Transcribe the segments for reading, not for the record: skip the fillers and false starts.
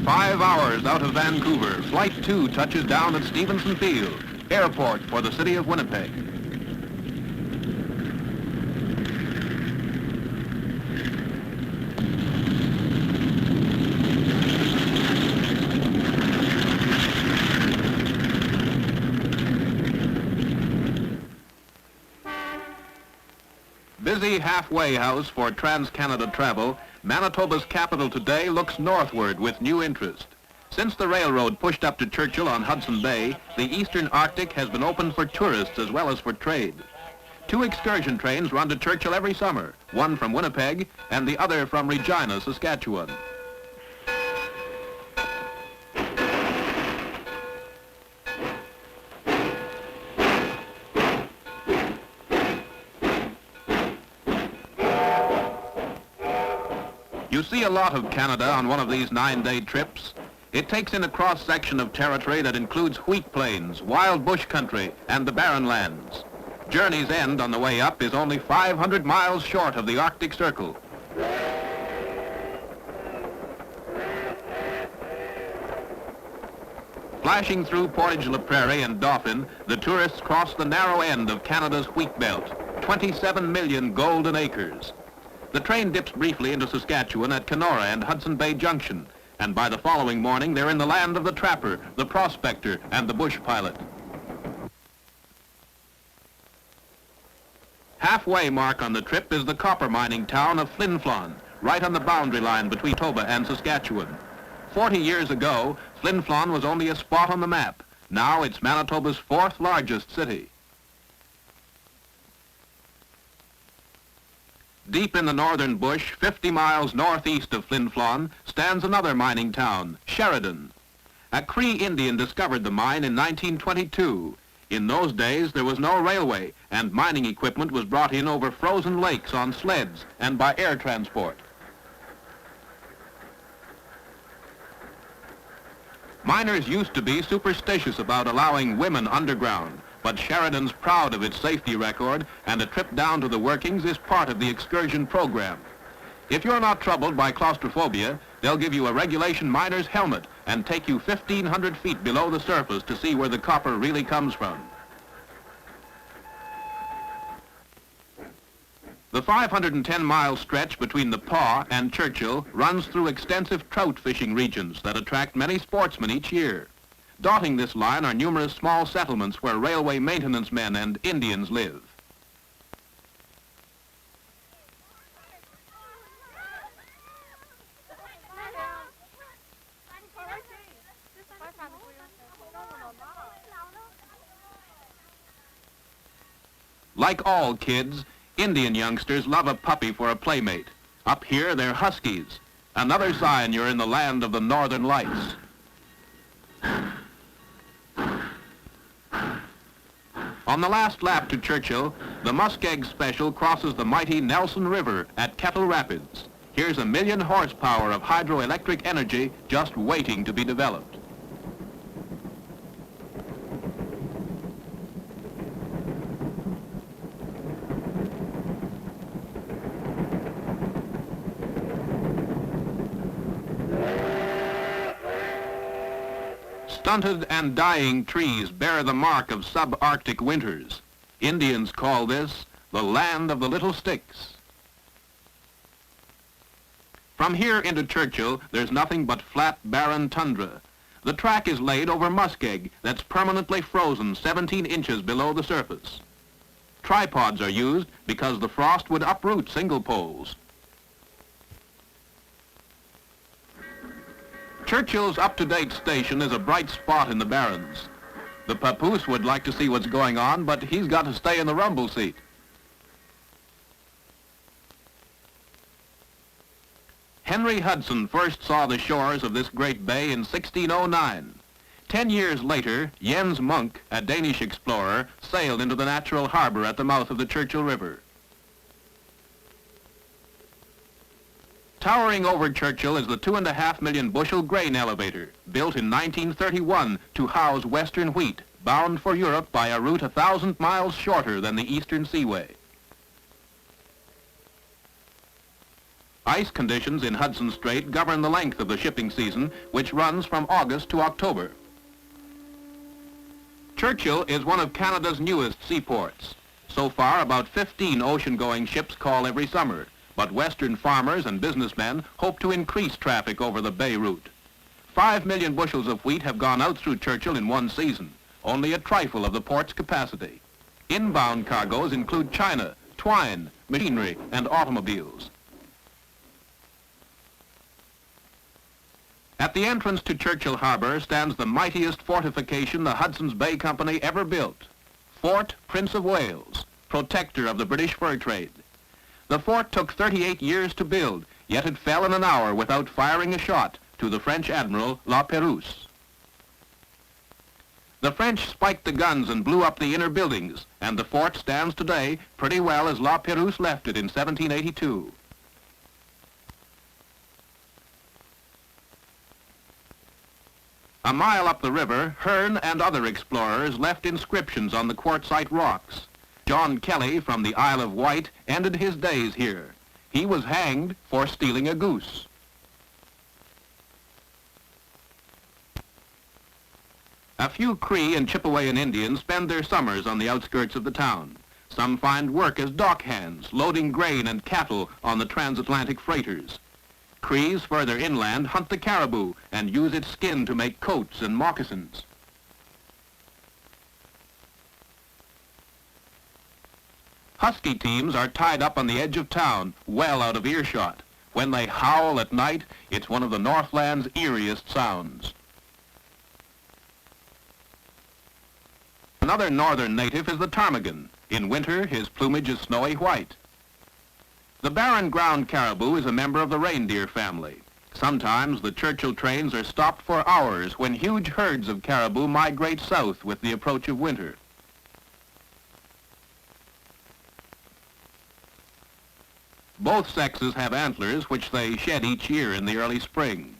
5 hours out of Vancouver, Flight 2 touches down at Stevenson Field, airport for the city of Winnipeg. Busy halfway house for trans-Canada travel, Manitoba's capital today looks northward with new interest. Since the railroad pushed up to Churchill on Hudson Bay, the eastern Arctic has been opened for tourists as well as for trade. 2 excursion trains run to Churchill every summer, one from Winnipeg and the other from Regina, Saskatchewan. You see a lot of Canada on one of these 9-day trips. It takes in a cross-section of territory that includes wheat plains, wild bush country, and the barren lands. Journey's End on the way up is only 500 miles short of the Arctic Circle. Flashing through Portage-la-Prairie and Dauphin, the tourists cross the narrow end of Canada's wheat belt, 27 million golden acres. The train dips briefly into Saskatchewan at Kenora and Hudson Bay Junction, and by the following morning they're in the land of the trapper, the prospector, and the bush pilot. Halfway mark on the trip is the copper mining town of Flin Flon, right on the boundary line between Manitoba and Saskatchewan. 40 years ago, Flin Flon was only a spot on the map. Now it's Manitoba's 4th largest city. Deep in the northern bush, 50 miles northeast of Flin Flon, stands another mining town, Sheridan. A Cree Indian discovered the mine in 1922. In those days, there was no railway, and mining equipment was brought in over frozen lakes on sleds and by air transport. Miners used to be superstitious about allowing women underground, but Sheridan's proud of its safety record, and a trip down to the workings is part of the excursion program. If you're not troubled by claustrophobia, they'll give you a regulation miner's helmet and take you 1,500 feet below the surface to see where the copper really comes from. The 510-mile stretch between the Paw and Churchill runs through extensive trout fishing regions that attract many sportsmen each year. Dotting this line are numerous small settlements where railway maintenance men and Indians live. Like all kids, Indian youngsters love a puppy for a playmate. Up here, they're huskies. Another sign you're in the land of the Northern Lights. On the last lap to Churchill, the Muskeg Special crosses the mighty Nelson River at Kettle Rapids. Here's 1 million horsepower of hydroelectric energy just waiting to be developed. Stunted and dying trees bear the mark of subarctic winters. Indians call this the land of the little sticks. From here into Churchill, there's nothing but flat, barren tundra. The track is laid over muskeg that's permanently frozen 17 inches below the surface. Tripods are used because the frost would uproot single poles. Churchill's up-to-date station is a bright spot in the Barrens. The papoose would like to see what's going on, but he's got to stay in the rumble seat. Henry Hudson first saw the shores of this great bay in 1609. 10 years later, Jens Munk, a Danish explorer, sailed into the natural harbor at the mouth of the Churchill River. Towering over Churchill is the 2.5 million bushel grain elevator, built in 1931 to house western wheat, bound for Europe by a route 1,000 miles shorter than the Eastern Seaway. Ice conditions in Hudson Strait govern the length of the shipping season, which runs from August to October. Churchill is one of Canada's newest seaports. So far, about 15 ocean-going ships call every summer, but Western farmers and businessmen hope to increase traffic over the bay route. 5 million bushels of wheat have gone out through Churchill in one season, only a trifle of the port's capacity. Inbound cargoes include china, twine, machinery, and automobiles. At the entrance to Churchill Harbor stands the mightiest fortification the Hudson's Bay Company ever built, Fort Prince of Wales, protector of the British fur trade. The fort took 38 years to build, yet it fell in an hour without firing a shot to the French Admiral La Pérouse. The French spiked the guns and blew up the inner buildings, and the fort stands today pretty well as La Pérouse left it in 1782. A mile up the river, Hearne and other explorers left inscriptions on the quartzite rocks. John Kelly from the Isle of Wight ended his days here. He was hanged for stealing a goose. A few Cree and Chippewayan Indians spend their summers on the outskirts of the town. Some find work as dock hands, loading grain and cattle on the transatlantic freighters. Crees further inland hunt the caribou and use its skin to make coats and moccasins. Husky teams are tied up on the edge of town, well out of earshot. When they howl at night, it's one of the Northland's eeriest sounds. Another northern native is the ptarmigan. In winter, his plumage is snowy white. The barren ground caribou is a member of the reindeer family. Sometimes the Churchill trains are stopped for hours when huge herds of caribou migrate south with the approach of winter. Both sexes have antlers which they shed each year in the early spring.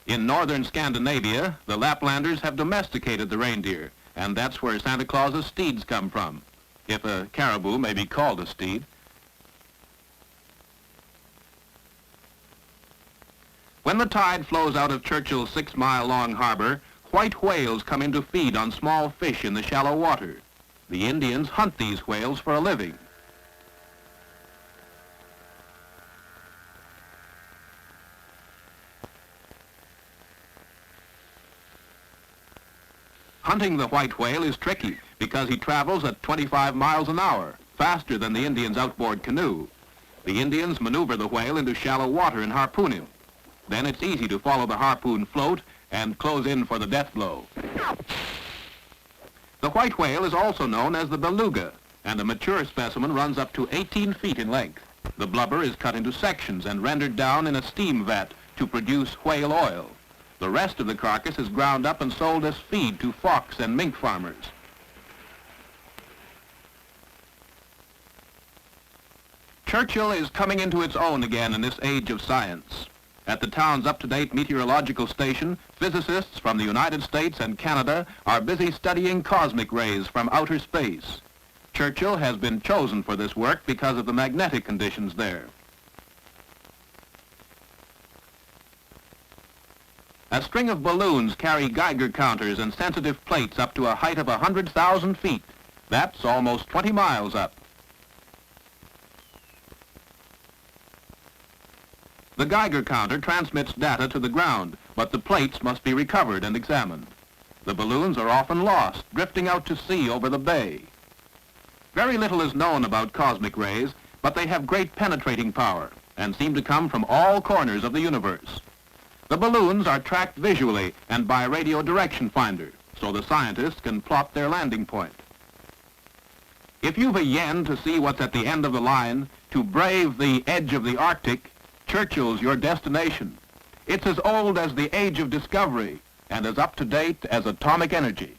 In northern Scandinavia, the Laplanders have domesticated the reindeer, and that's where Santa Claus's steeds come from, if a caribou may be called a steed. When the tide flows out of Churchill's 6-mile-long harbor, white whales come in to feed on small fish in the shallow water. The Indians hunt these whales for a living. Hunting the white whale is tricky because he travels at 25 miles an hour, faster than the Indian's outboard canoe. The Indians maneuver the whale into shallow water and harpoon him. Then it's easy to follow the harpoon float and close in for the death blow. The white whale is also known as the beluga, and a mature specimen runs up to 18 feet in length. The blubber is cut into sections and rendered down in a steam vat to produce whale oil. The rest of the carcass is ground up and sold as feed to fox and mink farmers. Churchill is coming into its own again in this age of science. At the town's up-to-date meteorological station, physicists from the United States and Canada are busy studying cosmic rays from outer space. Churchill has been chosen for this work because of the magnetic conditions there. A string of balloons carry Geiger counters and sensitive plates up to a height of 100,000 feet. That's almost 20 miles up. The Geiger counter transmits data to the ground, but the plates must be recovered and examined. The balloons are often lost, drifting out to sea over the bay. Very little is known about cosmic rays, but they have great penetrating power and seem to come from all corners of the universe. The balloons are tracked visually and by radio direction finder, so the scientists can plot their landing point. If you've a yen to see what's at the end of the line, to brave the edge of the Arctic, Churchill's your destination. It's as old as the age of discovery and as up-to-date as atomic energy.